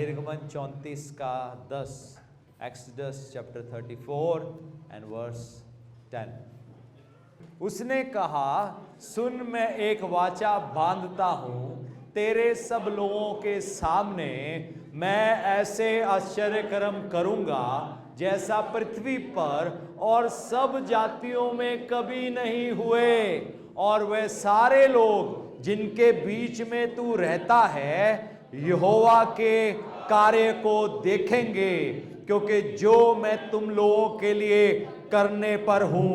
निर्गमन 34 का 10, exodus chapter 34 and verse 10। उसने कहा, सुन मैं एक वाचा बांधता हूं तेरे सब लोगों के सामने, मैं ऐसे आश्चर्य कर्म करूंगा जैसा पृथ्वी पर और सब जातियों में कभी नहीं हुए, और वे सारे लोग जिनके बीच में तू रहता है यहोवा के कार्य को देखेंगे, क्योंकि जो मैं तुम लोगों के लिए करने पर हूं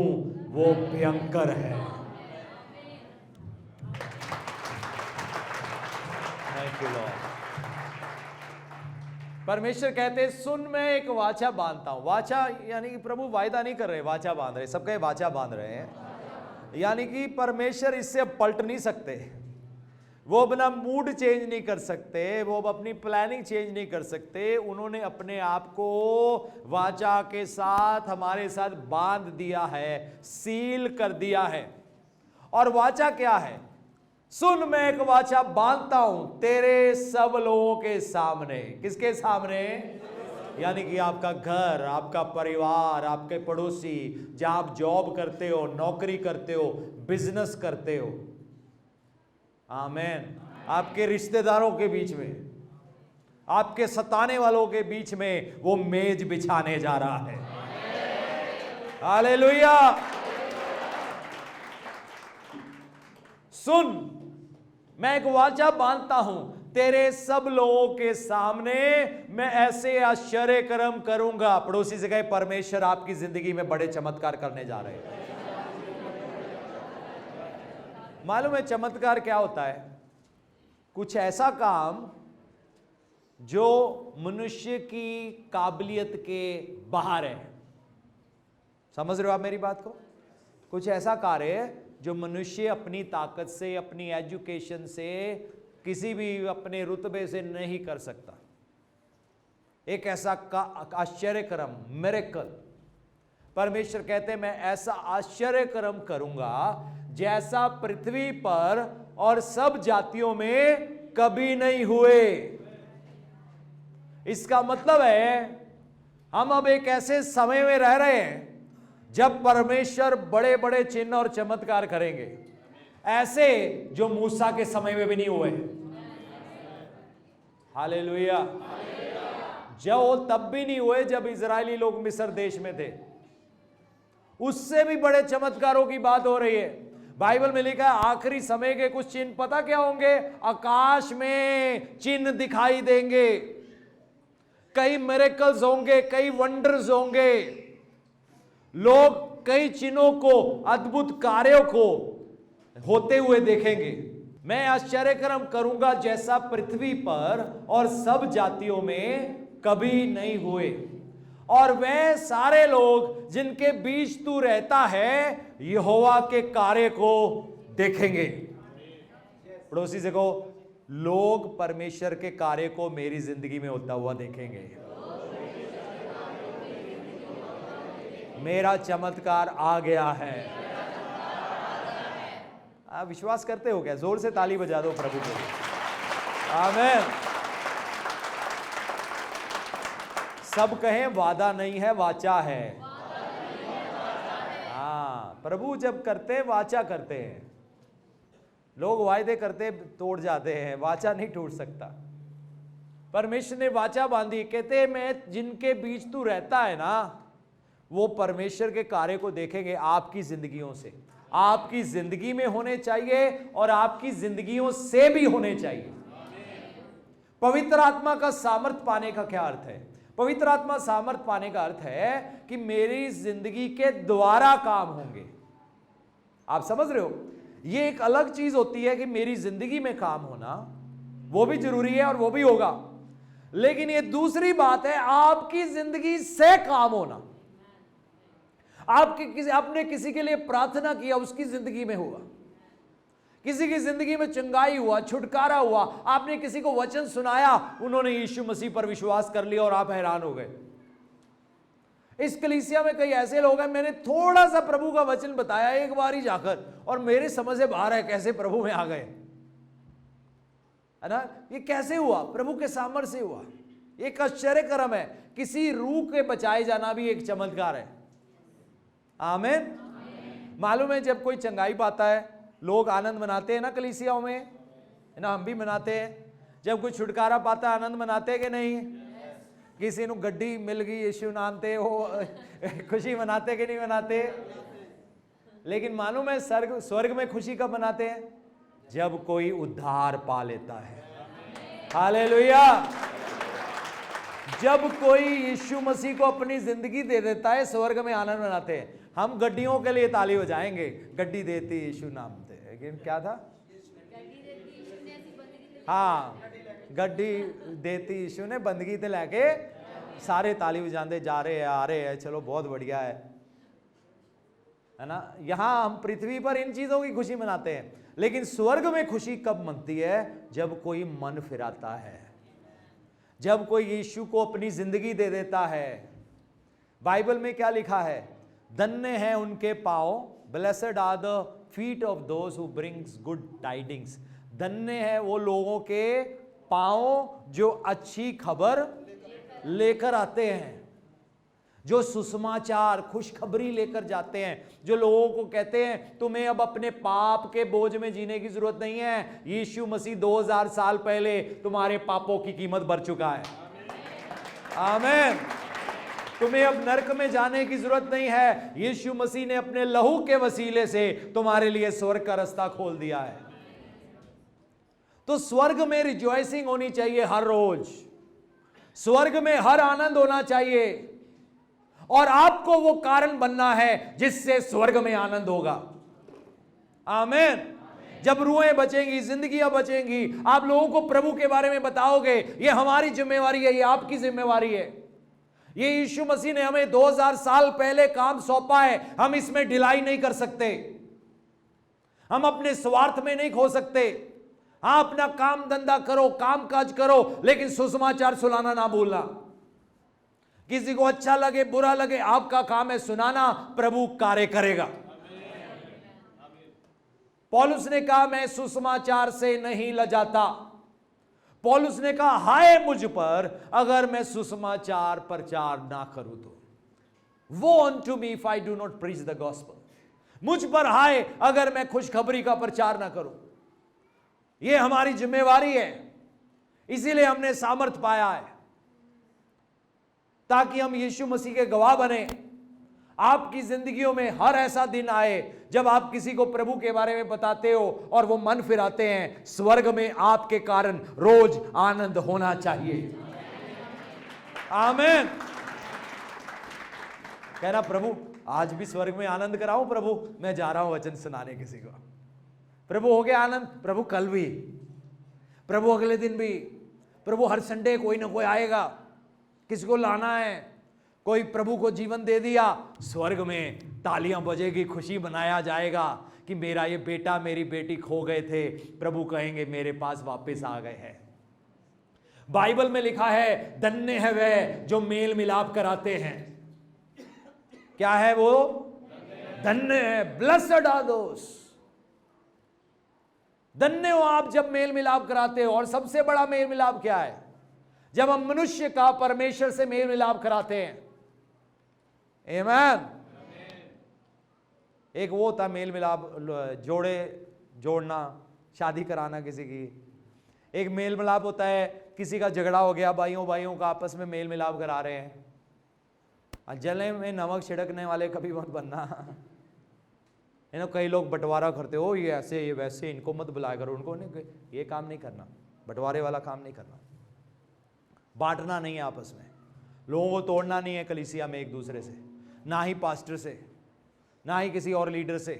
वो भयंकर है। Thank you Lord. परमेश्वर कहते हैं, सुन मैं एक वाचा बांधता हूं। वाचा यानी कि प्रभु वायदा नहीं कर रहे, वाचा बांध रहे, सबके वाचा बांध रहे हैं। यानी कि परमेश्वर इससे अब पलट नहीं सकते, वो अपना मूड चेंज नहीं कर सकते, वो अपनी प्लानिंग चेंज नहीं कर सकते। उन्होंने अपने आप को वाचा के साथ हमारे साथ बांध दिया है, सील कर दिया है। और वाचा क्या है? सुन मैं एक वाचा बांधता हूं तेरे सब लोगों के सामने। किसके सामने? यानी कि आपका घर, आपका परिवार, आपके पड़ोसी, जहां आप जॉब करते हो, नौकरी करते हो, बिजनेस करते हो, आमीन, आपके रिश्तेदारों के बीच में, आपके सताने वालों के बीच में वो मेज बिछाने जा रहा है। हालेलुया। सुन मैं एक वाचा बांधता हूं तेरे सब लोगों के सामने, मैं ऐसे आश्चर्य कर्म करूंगा। पड़ोसी से कहे, परमेश्वर आपकी जिंदगी में बड़े चमत्कार करने जा रहे हैं। मालूम है चमत्कार क्या होता है? कुछ ऐसा काम जो मनुष्य की काबिलियत के बाहर है। समझ रहे हो आप मेरी बात को? कुछ ऐसा कार्य जो मनुष्य अपनी ताकत से, अपनी एजुकेशन से, किसी भी अपने रुतबे से नहीं कर सकता। एक ऐसा आश्चर्य कर्म, मिरेकल। परमेश्वर कहते हैं, मैं ऐसा आश्चर्य कर्म करूंगा जैसा पृथ्वी पर और सब जातियों में कभी नहीं हुए। इसका मतलब है हम अब एक ऐसे समय में रह रहे हैं जब परमेश्वर बड़े बड़े चिन्ह और चमत्कार करेंगे, ऐसे जो मूसा के समय में भी नहीं हुए। हालेलुया। जो तब भी नहीं हुए जब इजरायली लोग मिस्र देश में थे, उससे भी बड़े चमत्कारों की बात हो रही है। बाइबल में लिखा है, आखिरी समय के कुछ चिन्ह पता क्या होंगे? आकाश में चिन्ह दिखाई देंगे, कई मिरेकल्स होंगे, कई वंडर्स होंगे। लोग कई चिन्हों को, अद्भुत कार्यों को होते हुए देखेंगे। मैं आश्चर्य कर्म करूंगा जैसा पृथ्वी पर और सब जातियों में कभी नहीं हुए, और वे सारे लोग जिनके बीच तू रहता है यहोवा के कार्य को देखेंगे। पड़ोसी से कहो, लोग परमेश्वर के कार्य को मेरी जिंदगी में होता हुआ देखेंगे। मेरा चमत्कार आ गया है। आप विश्वास करते हो क्या? जोर से ताली बजा दो प्रभु को। आमीन। सब कहें, वादा नहीं है, वाचा है। हाँ, प्रभु जब करते हैं वाचा करते हैं। लोग वायदे करते तोड़ जाते हैं, वाचा नहीं टूट सकता। परमेश्वर ने वाचा बांधी, कहते मैं जिनके बीच तू रहता है ना, वो परमेश्वर के कार्य को देखेंगे आपकी जिंदगियों से। आपकी जिंदगी में होने चाहिए और आपकी जिंदगियों से भी होने चाहिए। पवित्र आत्मा का सामर्थ पाने का क्या अर्थ है? पवित्र आत्मा सामर्थ पाने का अर्थ है कि मेरी जिंदगी के द्वारा काम होंगे। आप समझ रहे हो? ये एक अलग चीज होती है कि मेरी जिंदगी में काम होना, वो भी जरूरी है और वो भी होगा, लेकिन ये दूसरी बात है आपकी जिंदगी से काम होना। आपने किसी के लिए प्रार्थना किया, उसकी जिंदगी में हुआ। किसी की जिंदगी में चंगाई हुआ, छुटकारा हुआ। आपने किसी को वचन सुनाया, उन्होंने यीशु मसीह पर विश्वास कर लिया और आप हैरान हो गए। इस कलीसिया में कई ऐसे लोग हैं, मैंने थोड़ा सा प्रभु का वचन बताया एक बार ही जाकर, और मेरे समझ से बाहर है कैसे प्रभु में आ गए, है ना? ये कैसे हुआ? प्रभु के सामर्थ्य से हुआ। एक आश्चर्य कर्म है। किसी रूह के बचाए जाना भी एक चमत्कार है। आमीन। मालूम है जब कोई चंगाई पाता है लोग आनंद मनाते हैं ना, कलीसियाओं में है ना, हम भी मनाते हैं। जब कोई छुटकारा पाता है आनंद मनाते हैं कि नहीं? किसी को गड्डी मिल गई यीशु नाम ते वो खुशी मनाते कि नहीं मनाते? लेकिन मालूम है स्वर्ग में खुशी कब मनाते हैं? जब कोई उद्धार पा लेता है। हालेलुया। जब कोई यीशु मसीह को अपनी जिंदगी दे देता है स्वर्ग में आनंद मनाते हैं। हम गड्डियों के लिए ताली बजाएंगे, गड्डी देती यीशु नाम से। लेकिन क्या था? हाँ, गड्डी देती यीशु ने बंदगी ते लैके सारे ताली बजाते जा रहे हैं, आ रहे हैं, चलो बहुत बढ़िया है ना। यहां हम पृथ्वी पर इन चीजों की खुशी मनाते हैं, लेकिन स्वर्ग में खुशी कब मनती है? जब कोई मन फिराता है, जब कोई यीशु को अपनी जिंदगी दे देता है। बाइबल में क्या लिखा है? धन्य है उनके पांव, blessed are the feet of those who brings good tidings. धन्य है वो लोगों के पांव जो अच्छी खबर लेकर आते हैं, जो सुसमाचार खुशखबरी लेकर जाते हैं, जो लोगों को कहते हैं तुम्हें अब अपने पाप के बोझ में जीने की जरूरत नहीं है, यीशु मसीह 2000 साल पहले तुम्हारे पापों की कीमत भर चुका है। आमीन। तुम्हें अब नरक में जाने की जरूरत नहीं है, यीशु मसीह ने अपने लहू के वसीले से तुम्हारे लिए स्वर्ग का रास्ता खोल दिया है। तो स्वर्ग में रिजॉइसिंग होनी चाहिए हर रोज, स्वर्ग में हर आनंद होना चाहिए, और आपको वो कारण बनना है जिससे स्वर्ग में आनंद होगा। आमीन। जब रूहें बचेंगी, जिंदगियां बचेंगी, आप लोगों को प्रभु के बारे में बताओगे। ये हमारी जिम्मेवारी है, ये आपकी जिम्मेवारी है। ये यीशु मसीह ने हमें 2000 साल पहले काम सौंपा है, हम इसमें ढिलाई नहीं कर सकते, हम अपने स्वार्थ में नहीं खो सकते। हाँ, अपना काम धंधा करो, काम काज करो, लेकिन सुसमाचार सुनाना ना भूलना। किसी को अच्छा लगे बुरा लगे, आपका काम है सुनाना, प्रभु कार्य करेगा। पौलुस ने कहा मैं सुसमाचार से नहीं लजाता। पौलुस ने कहा हाय मुझ पर अगर मैं सुसमाचार प्रचार ना करूं तो। वो unto me if I do not preach the gospel। मुझ पर हाय अगर मैं खुशखबरी का प्रचार ना करूं। ये हमारी जिम्मेवारी है, इसीलिए हमने सामर्थ पाया है ताकि हम यीशु मसीह के गवाह बने। आपकी जिंदगियों में हर ऐसा दिन आए जब आप किसी को प्रभु के बारे में बताते हो और वो मन फिराते हैं। स्वर्ग में आपके कारण रोज आनंद होना चाहिए। आमीन। कहना प्रभु आज भी स्वर्ग में आनंद कराऊं, प्रभु मैं जा रहा हूं वचन सुनाने किसी को। प्रभु हो गया आनंद, प्रभु कल भी, प्रभु अगले दिन भी, प्रभु हर संडे कोई ना कोई आएगा, किसी को लाना है। कोई प्रभु को जीवन दे दिया, स्वर्ग में तालियां बजेगी, खुशी मनाया जाएगा कि मेरा ये बेटा मेरी बेटी खो गए थे, प्रभु कहेंगे मेरे पास वापस आ गए हैं। बाइबल में लिखा है धन्य है वह जो मेल मिलाप कराते हैं। क्या है वो? धन्य है, ब्लेस्ड आर दोस। धन्य हो आप जब मेल मिलाप कराते हो। और सबसे बड़ा मेल मिलाप क्या है? जब हम मनुष्य का परमेश्वर से मेल मिलाप कराते हैं। आमीन। एक वो था मेल मिलाप, जोड़ना, शादी कराना किसी की। एक मेल मिलाप होता है किसी का झगड़ा हो गया, भाइयों का आपस में मेल मिलाप करा रहे हैं। जले में नमक छिड़कने वाले कभी मत बनना। कई लोग बंटवारा करते हो, ये ऐसे ये वैसे, इनको मत बुलाया करो, उनको नहीं, ये काम नहीं करना, बंटवारे वाला काम नहीं करना। बांटना नहीं है आपस में, लोगों को तोड़ना नहीं है कलीसिया में एक दूसरे से, ना ही पास्टर से, ना ही किसी और लीडर से।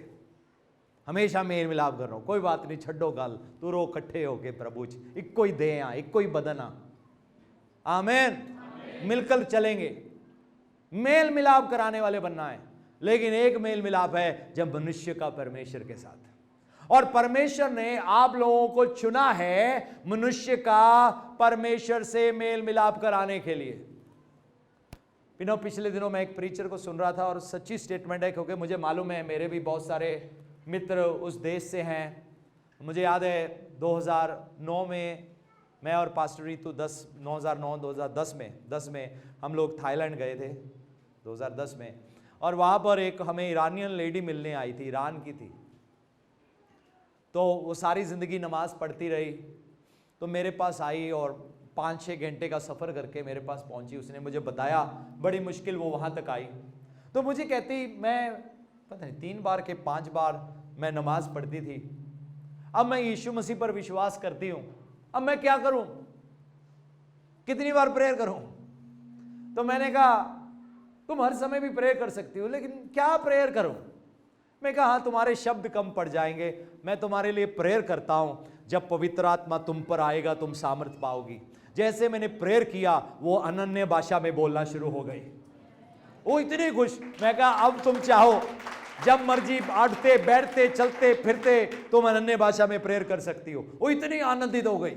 हमेशा मेल मिलाप कर रहा हूं, कोई बात नहीं, छड्डो गल, तू रो इकट्ठे होके प्रभु इक्को ही दे आ, इक्को ही बदन आ। आमीन। मिलकर चलेंगे, मेल मिलाप कराने वाले बनना है। लेकिन एक मेल मिलाप है जब मनुष्य का परमेश्वर के साथ, और परमेश्वर ने आप लोगों को चुना है मनुष्य का परमेश्वर से मेल मिलाप कराने के लिए। पिछले दिनों मैं एक प्रीचर को सुन रहा था और सच्ची स्टेटमेंट है, क्योंकि मुझे मालूम है मेरे भी बहुत सारे मित्र उस देश से हैं। मुझे याद है 2009 में मैं और पास्टर रितु 2010 में हम लोग थाईलैंड गए थे 2010 में, और वहाँ पर एक हमें ईरानियन लेडी मिलने आई थी, ईरान की थी। तो वो सारी ज़िंदगी नमाज़ पढ़ती रही, तो मेरे पास आई और 5-6 घंटे का सफ़र करके मेरे पास पहुंची। उसने मुझे बताया बड़ी मुश्किल वो वहाँ तक आई। तो मुझे कहती, मैं पता नहीं 3 बार के 5 बार मैं नमाज़ पढ़ती थी, अब मैं यीशु मसीह पर विश्वास करती हूँ, अब मैं क्या करूँ, कितनी बार प्रेयर करूँ? तो मैंने कहा तुम हर समय भी प्रेयर कर सकती हो, लेकिन क्या प्रेयर करूँ? मैं कहा हाँ, तुम्हारे शब्द कम पड़ जाएंगे, मैं तुम्हारे लिए प्रेयर करता हूँ, जब पवित्र आत्मा तुम पर आएगा तुम सामर्थ पाओगी। जैसे मैंने प्रेयर किया वो अनन्य भाषा में बोलना शुरू हो गई। वो इतनी खुश, मैं कहा अब तुम चाहो जब मर्जी उठते बैठते चलते फिरते तुम अनन्य भाषा में प्रेयर कर सकती हो। वो इतनी आनंदित हो गई।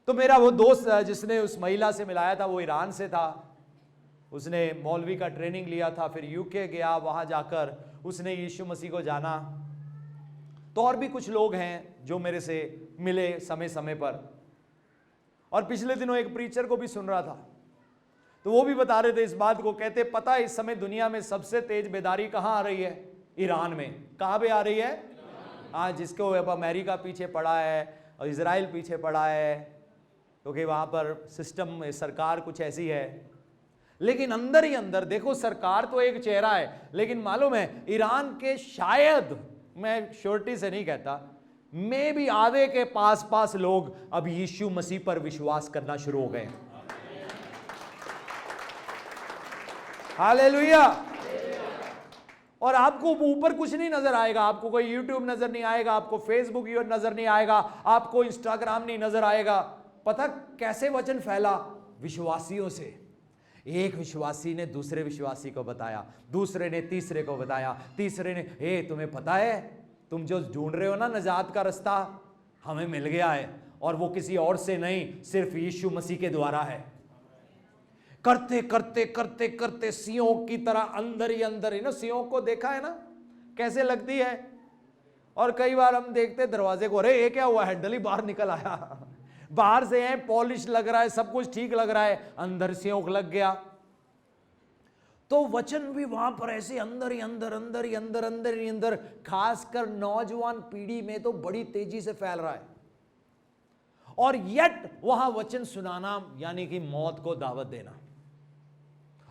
तो मेरा वो दोस्त जिसने उस महिला से मिलाया था वो ईरान से था, उसने मौलवी का ट्रेनिंग लिया था, फिर यूके गया, वहाँ जाकर उसने यीशु मसीह को जाना। तो और भी कुछ लोग हैं जो मेरे से मिले समय समय पर, और पिछले दिनों एक प्रीचर को भी सुन रहा था, तो वो भी बता रहे थे इस बात को, कहते पता है इस समय दुनिया में सबसे तेज बेदारी कहाँ आ रही है? ईरान में। कहाँ पे आ रही है? हाँ, जिसको अब अमेरिका पीछे पड़ा है और इजराइल पीछे पड़ा है, क्योंकि वहाँ पर सिस्टम सरकार कुछ ऐसी है। लेकिन अंदर ही अंदर देखो, सरकार तो एक चेहरा है, लेकिन मालूम है ईरान के शायद, मैं श्योरिटी से नहीं कहता, में भी आधे के पास लोग अब यीशु मसीह पर विश्वास करना शुरू हो गए। हालेलुया। और आपको ऊपर कुछ नहीं नजर आएगा, आपको कोई यूट्यूब नजर नहीं आएगा, आपको फेसबुक नजर नहीं आएगा, आपको इंस्टाग्राम नहीं नजर आएगा। पता कैसे वचन फैला? विश्वासियों से। एक विश्वासी ने दूसरे विश्वासी को बताया, दूसरे ने तीसरे को बताया, तीसरे ने तुम्हें पता है तुम जो ढूंढ रहे हो ना निजात का रास्ता, हमें मिल गया है, और वो किसी और से नहीं, सिर्फ यीशु मसीह के द्वारा है। करते करते करते करते सियों की तरह अंदर ही अंदर, ना सियों को देखा है ना कैसे लगती है, और कई बार हम देखते दरवाजे को, अरे ये क्या हुआ, हैंडल ही बाहर निकल आया। बाहर से है पॉलिश लग रहा है, सब कुछ ठीक लग रहा है, अंदर सियों लग गया। तो वचन भी वहां पर ऐसे अंदर ही अंदर अंदर ही अंदर अंदर ही अंदर, खासकर नौजवान पीढ़ी में तो बड़ी तेजी से फैल रहा है। और येट वहां वचन सुनाना यानी कि मौत को दावत देना।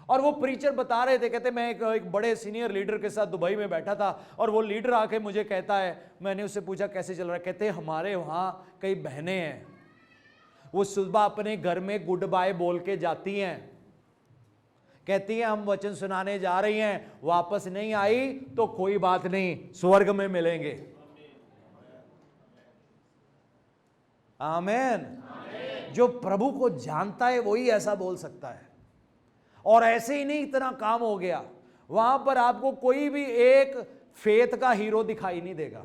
और वो प्रीचर बता रहे थे, कहते मैं एक बड़े सीनियर लीडर के साथ दुबई में बैठा था, और वो लीडर आके मुझे कहता है, मैंने उससे पूछा कैसे चल रहा है, कहते हमारे वहां कई बहनें हैं, वो सुबह अपने घर में गुड बाय बोल के जाती हैं, कहती हैं हम वचन सुनाने जा रही हैं, वापस नहीं आई तो कोई बात नहीं, स्वर्ग में मिलेंगे। आमीन। जो प्रभु को जानता है वही ऐसा बोल सकता है। और ऐसे ही नहीं, इतना काम हो गया, वहां पर आपको कोई भी एक फेथ का हीरो दिखाई नहीं देगा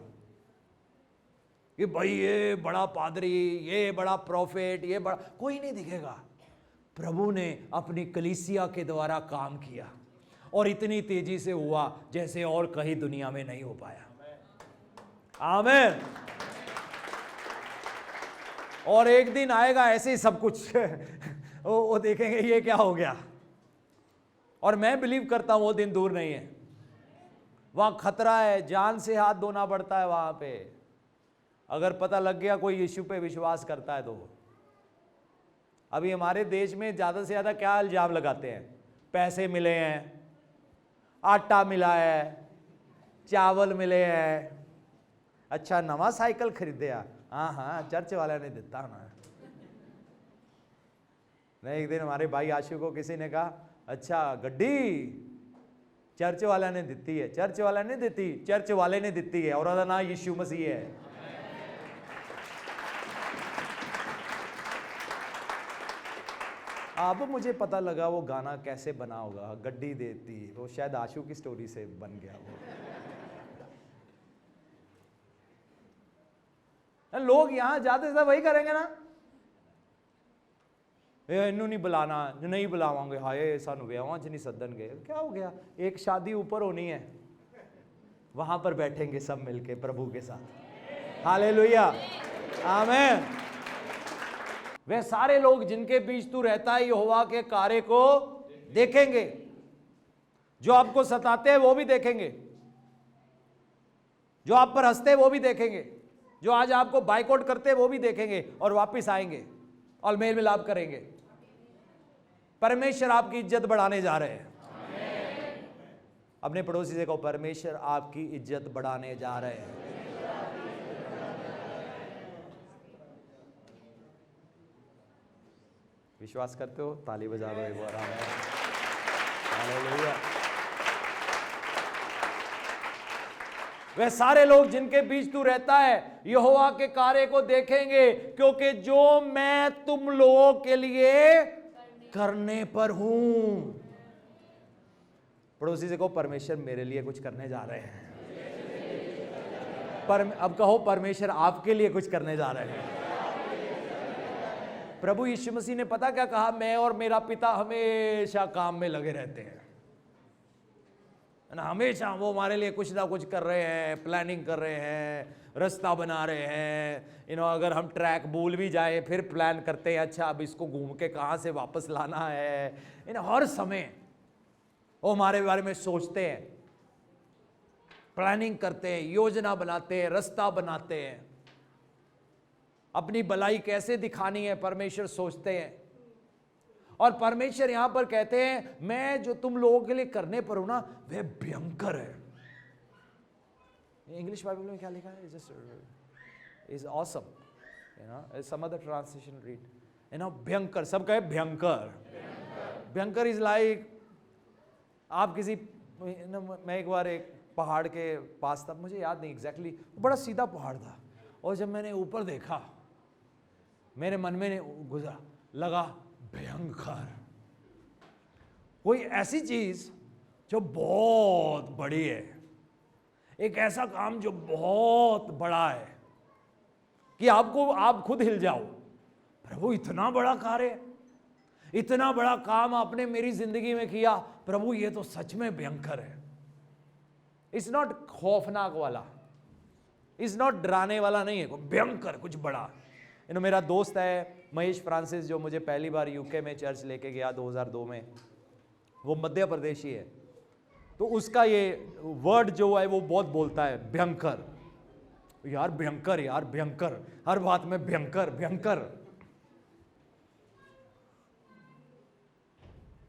कि भाई ये बड़ा पादरी, ये बड़ा प्रॉफिट, ये बड़ा, कोई नहीं दिखेगा। प्रभु ने अपनी कलीसिया के द्वारा काम किया, और इतनी तेजी से हुआ जैसे और कहीं दुनिया में नहीं हो पाया। आमीन। और एक दिन आएगा ऐसे ही सब कुछ वो देखेंगे ये क्या हो गया। और मैं बिलीव करता हूं वो दिन दूर नहीं है। वहां खतरा है, जान से हाथ धोना पड़ता है वहां पे, अगर पता लग गया कोई यीशु पे विश्वास करता है तो। अभी हमारे देश में ज्यादा से ज्यादा क्या इल्जाम लगाते हैं? पैसे मिले हैं, आटा मिला है, चावल मिले हैं, अच्छा नवा साइकिल खरीदया, हाँ हाँ चर्च वाले ने दिता ना। नहीं, एक दिन हमारे भाई आशु को किसी ने कहा, अच्छा गड्डी चर्च वाला ने दिती है, चर्च वाला ने दिती, चर्च वाले ने दिती है, और नाम यीशु मसीह है। अब मुझे पता लगा वो गाना कैसे बना होगा, गड्डी देती, वो शायद आशु की स्टोरी से बन गया वो। लोग यहां जाते थे वही करेंगे ना, इनू नहीं बुलाना, नहीं बुलावांगे, हाय सानू व्याहां च नहीं सदन गए, क्या हो गया? एक शादी ऊपर होनी है, वहां पर बैठेंगे सब मिलके प्रभु के साथ। हालेलुया, आमीन। वे सारे लोग जिनके बीच तू रहता है यहोवा के कार्य को देखेंगे। जो आपको सताते हैं वो भी देखेंगे, जो आप पर हंसते हैं वो भी देखेंगे, जो आज आपको बाइकआउट करते हैं वो भी देखेंगे और वापस आएंगे और मेल मिलाप करेंगे। परमेश्वर आपकी इज्जत बढ़ाने जा रहे हैं। अपने पड़ोसी से कहो, परमेश्वर आपकी इज्जत बढ़ाने जा रहे हैं। विश्वास करते हो? ताली बजा दो एक बार। हालेलुया। वे सारे लोग जिनके बीच तू रहता है यहोवा के कार्य को देखेंगे, क्योंकि जो मैं तुम लोगों के लिए करने पर हूं। पड़ोसी से कहो, परमेश्वर मेरे लिए कुछ करने जा रहे हैं। अब कहो, परमेश्वर आपके लिए कुछ करने जा रहे हैं। प्रभु यीशु मसीह ने पता क्या कहा? मैं और मेरा पिता हमेशा काम में लगे रहते हैं ना, हमेशा वो हमारे लिए कुछ ना कुछ कर रहे हैं, प्लानिंग कर रहे हैं, रास्ता बना रहे हैं। अगर हम ट्रैक भूल भी जाए फिर प्लान करते हैं, अच्छा अब इसको घूम के कहाँ से वापस लाना है। हर समय वो हमारे बारे में सोचते हैं, प्लानिंग करते हैं, योजना बनाते हैं, रास्ता बनाते हैं, अपनी भलाई कैसे दिखानी है परमेश्वर सोचते हैं। और परमेश्वर यहां पर कहते हैं, मैं जो तुम लोगों के लिए करने पर हूं ना, वह भयंकर है। इंग्लिश बाइबल में क्या लिखा है? Just is awesome, some other translation read, भयंकर। सब कहे भयंकर। भयंकर इज लाइक, आप किसी, मैं एक बार एक पहाड़ के पास था, मुझे याद नहीं एग्जैक्टली, बड़ा सीधा पहाड़ था, और जब मैंने ऊपर देखा मेरे मन में गुजरा, लगा भयंकर। कोई ऐसी चीज जो बहुत बड़ी है, एक ऐसा काम जो बहुत बड़ा है कि आप खुद हिल जाओ। प्रभु इतना बड़ा कार्य, इतना बड़ा काम आपने मेरी जिंदगी में किया, प्रभु ये तो सच में भयंकर है। इट्स नॉट खौफनाक वाला, इट्स नॉट डराने वाला नहीं है, भयंकर, कुछ बड़ा। मेरा दोस्त है महेश फ्रांसिस, जो मुझे पहली बार यूके में चर्च लेके गया 2002 में, वो मध्य प्रदेशी है, तो उसका ये वर्ड जो है वो बहुत बोलता है, भयंकर। यार भयंकर, यार भयंकर, हर बात में भयंकर भयंकर।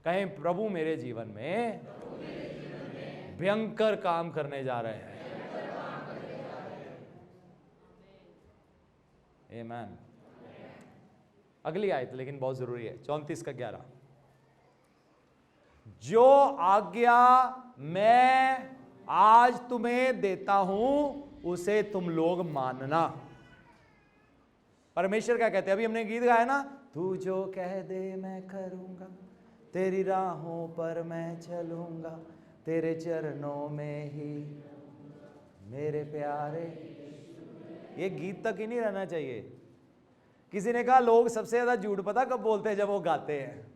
कहें, प्रभु मेरे जीवन में भयंकर काम करने जा रहे हैं। आमीन। अगली आयत लेकिन बहुत जरूरी है, 34 का 11। जो आज्ञा मैं आज तुम्हें देता हूं उसे तुम लोग मानना। परमेश्वर क्या कहते हैं? अभी हमने गीत गाया ना, तू जो कह दे मैं करूंगा, तेरी राहों पर मैं चलूंगा, तेरे चरणों में ही मेरे प्यारे। ये गीत तक ही नहीं रहना चाहिए। किसी ने कहा लोग सबसे ज्यादा झूठ पता कब बोलते हैं? जब वो गाते हैं,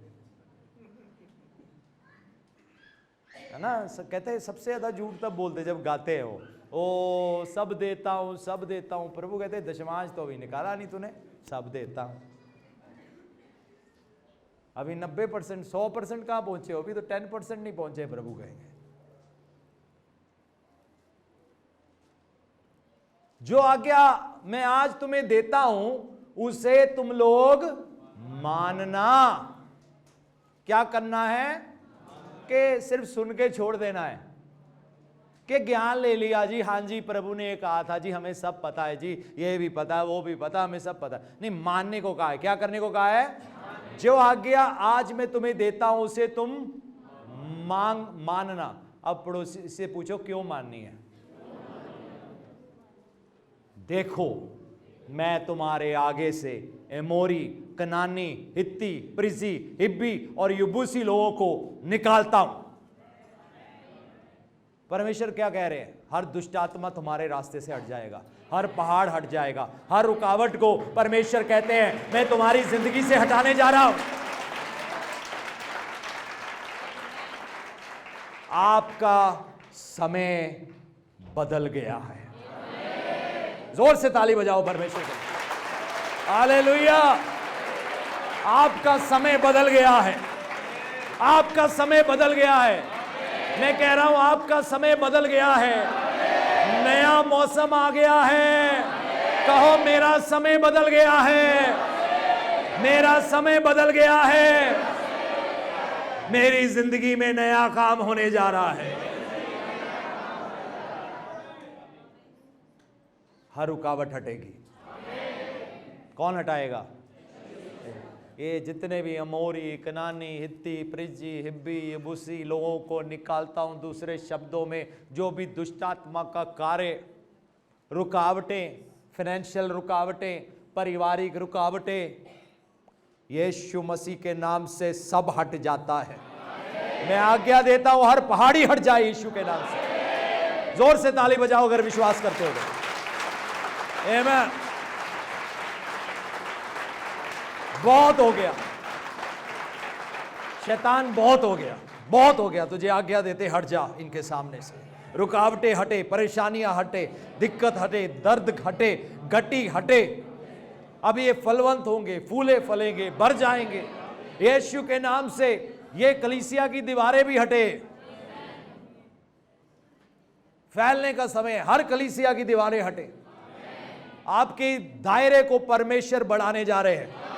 है ना। कहते हैं सबसे ज्यादा झूठ तब बोलते हैं जब गाते हैं। ओ सब देता हूं, सब देता हूं। प्रभु कहते हैं दशमांश तो अभी निकाला नहीं तूने, सब देता हूं। अभी 90%, 100% कहां पहुंचे हो? अभी तो 10% नहीं पहुंचे। प्रभु कहेंगे जो आज्ञा मैं आज तुम्हें देता हूं उसे तुम लोग मानना। क्या करना है? कि सिर्फ सुन के छोड़ देना है, कि ज्ञान ले लिया जी, हाँ जी प्रभु ने ये कहा था जी, हमें सब पता है जी, ये भी पता है, वो भी पता, हमें सब पता है। नहीं, मानने को कहा है। क्या करने को कहा है? जो आज्ञा आज मैं तुम्हें देता हूं उसे तुम मानना। अब पड़ोसी से पूछो क्यों माननी है? देखो मैं तुम्हारे आगे से एमोरी, कनानी, हित्ती, प्रिजी, हिब्बी और युबूसी लोगों को निकालता हूं। परमेश्वर क्या कह रहे हैं? हर दुष्ट आत्मा तुम्हारे रास्ते से हट जाएगा, हर पहाड़ हट जाएगा, हर रुकावट को परमेश्वर कहते हैं मैं तुम्हारी जिंदगी से हटाने जा रहा हूं। आपका समय बदल गया है। जोर से ताली बजाओ परमेश्वर को। हालेलुया। आपका समय बदल गया है, आपका समय बदल गया है। मैं कह रहा हूं आपका समय बदल गया है, नया मौसम आ गया है। कहो मेरा समय बदल गया है, मेरा समय बदल गया है, मेरी जिंदगी में नया काम होने जा रहा है। हर रुकावट हटेगी। कौन हटाएगा? ये जितने भी अमोरी, कनानी, हित्ती, प्रिजी, हिब्बी, यबूसी लोगों को निकालता हूं। दूसरे शब्दों में जो भी दुष्टात्मा का कार्य, रुकावटें, फाइनेंशियल रुकावटें, पारिवारिक रुकावटें, यीशु मसीह के नाम से सब हट जाता है। मैं आज्ञा देता हूं हर पहाड़ी हट जाए यीशु के नाम से। जोर से ताली बजाओ अगर विश्वास करते हो। आमीन। बहुत हो गया शैतान, बहुत हो गया, बहुत हो गया। तुझे आज्ञा देते हट जा इनके सामने से। रुकावटें हटे, परेशानियां हटे, दिक्कत हटे, दर्द हटे, गटी हटे। अब ये फलवंत होंगे, फूले फलेंगे, भर जाएंगे यीशु के नाम से। ये कलीसिया की दीवारें भी हटे, फैलने का समय। हर कलीसिया की दीवारें हटे। आपके दायरे को परमेश्वर बढ़ाने जा रहे हैं।